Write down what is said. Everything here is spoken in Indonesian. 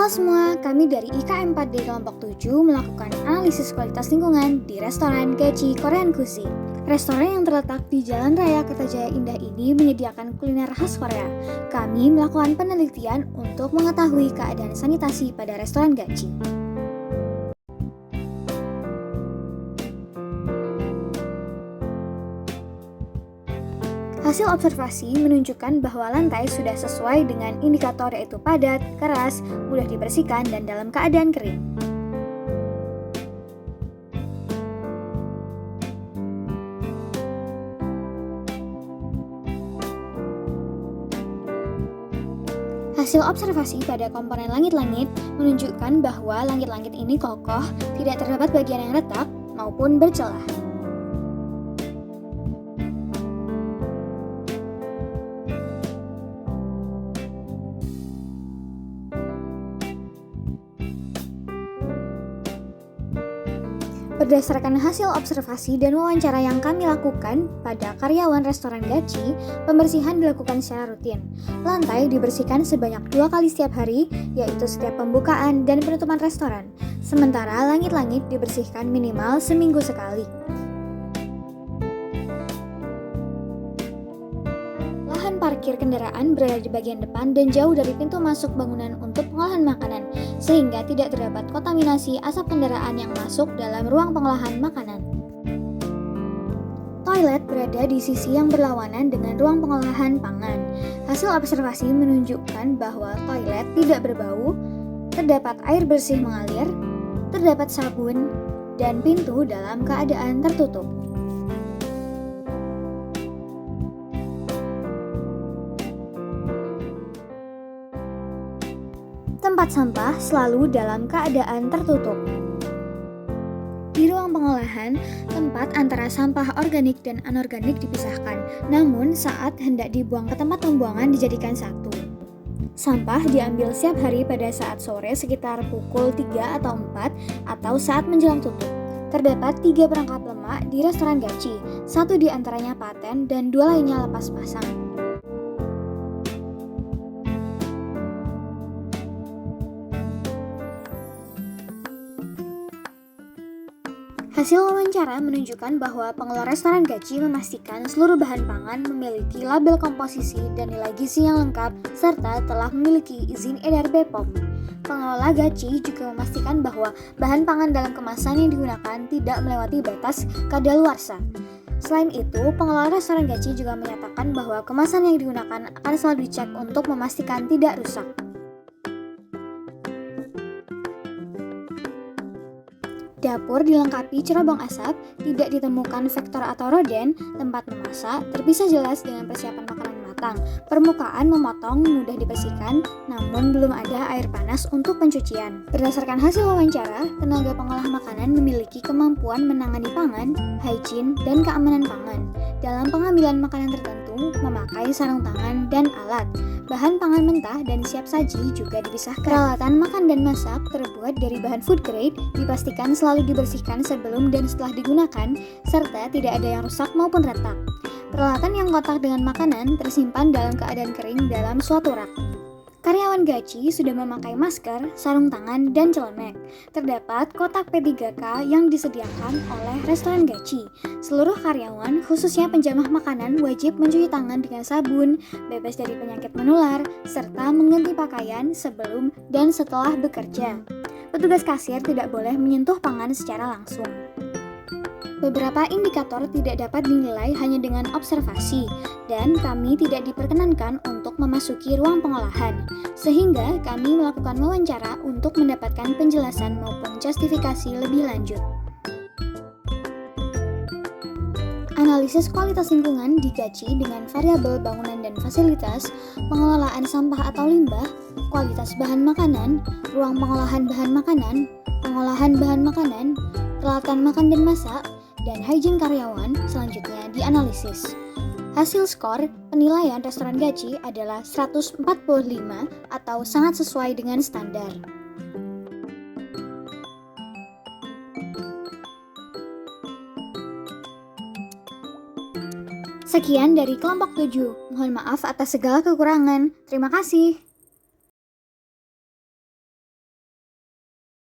Halo semua, kami dari IKM 4D kelompok 7 melakukan analisis kualitas lingkungan di restoran Gachi Korean Cuisine. Restoran yang terletak di Jalan Raya Kertajaya Indah ini menyediakan kuliner khas Korea. Kami melakukan penelitian untuk mengetahui keadaan sanitasi pada restoran Gachi. Hasil observasi menunjukkan bahwa lantai sudah sesuai dengan indikator yaitu padat, keras, mudah dibersihkan, dan dalam keadaan kering. Hasil observasi pada komponen langit-langit menunjukkan bahwa langit-langit ini kokoh, tidak terdapat bagian yang retak maupun bercelah. Berdasarkan hasil observasi dan wawancara yang kami lakukan pada karyawan restoran Gachi, pembersihan dilakukan secara rutin. Lantai dibersihkan sebanyak 2 kali setiap hari, yaitu setiap pembukaan dan penutupan restoran. Sementara langit-langit dibersihkan minimal seminggu sekali. Lahan parkir kendaraan berada di bagian depan dan jauh dari pintu masuk bangunan untuk pengolahan makanan, sehingga tidak terdapat kontaminasi asap kendaraan yang masuk dalam ruang pengolahan makanan. Toilet berada di sisi yang berlawanan dengan ruang pengolahan pangan. Hasil observasi menunjukkan bahwa toilet tidak berbau, terdapat air bersih mengalir, terdapat sabun, dan pintu dalam keadaan tertutup. Tempat sampah selalu dalam keadaan tertutup. Di ruang pengolahan, tempat antara sampah organik dan anorganik dipisahkan, namun saat hendak dibuang ke tempat pembuangan dijadikan satu. Sampah diambil setiap hari pada saat sore sekitar pukul 3 atau 4 atau saat menjelang tutup. Terdapat 3 perangkap lemak di restoran Gachi, 1 di antaranya paten dan 2 lainnya lepas pasang. Hasil wawancara menunjukkan bahwa pengelola restoran Gachi memastikan seluruh bahan pangan memiliki label komposisi dan nilai gizi yang lengkap serta telah memiliki izin edar BPOM. Pengelola Gachi juga memastikan bahwa bahan pangan dalam kemasan yang digunakan tidak melewati batas kadaluarsa. Selain itu, pengelola restoran Gachi juga menyatakan bahwa kemasan yang digunakan akan selalu dicek untuk memastikan tidak rusak. Dapur dilengkapi cerobong asap, tidak ditemukan vektor atau roden, tempat memasak terpisah jelas dengan persiapan makanan matang, permukaan memotong mudah dibersihkan, namun belum ada air panas untuk pencucian. Berdasarkan hasil wawancara, tenaga pengolah makanan memiliki kemampuan menangani pangan, hygiene, dan keamanan pangan. Dalam pengambilan makanan tertentu, memakai sarung tangan dan alat. Bahan pangan mentah dan siap saji juga dipisahkan. Peralatan makan dan masak terbuat dari bahan food grade, dipastikan selalu dibersihkan sebelum dan setelah digunakan, serta tidak ada yang rusak maupun retak. Peralatan yang kotak dengan makanan tersimpan dalam keadaan kering dalam suatu rak. Karyawan Gachi sudah memakai masker, sarung tangan, dan celemek. Terdapat kotak P3K yang disediakan oleh restoran Gachi. Seluruh karyawan, khususnya penjamah makanan, wajib mencuci tangan dengan sabun, bebas dari penyakit menular, serta mengganti pakaian sebelum dan setelah bekerja. Petugas kasir tidak boleh menyentuh pangan secara langsung. Beberapa indikator tidak dapat dinilai hanya dengan observasi, dan kami tidak diperkenankan untuk memasuki ruang pengolahan, sehingga kami melakukan wawancara untuk mendapatkan penjelasan maupun justifikasi lebih lanjut. Analisis kualitas lingkungan di Gachi dengan variabel bangunan dan fasilitas, pengelolaan sampah atau limbah, kualitas bahan makanan, ruang pengolahan bahan makanan, pengolahan bahan makanan, peralatan makan dan masak, dan hygiene karyawan selanjutnya dianalisis. Hasil skor penilaian restoran Gachi adalah 145 atau sangat sesuai dengan standar. Sekian dari kelompok 7. Mohon maaf atas segala kekurangan. Terima kasih.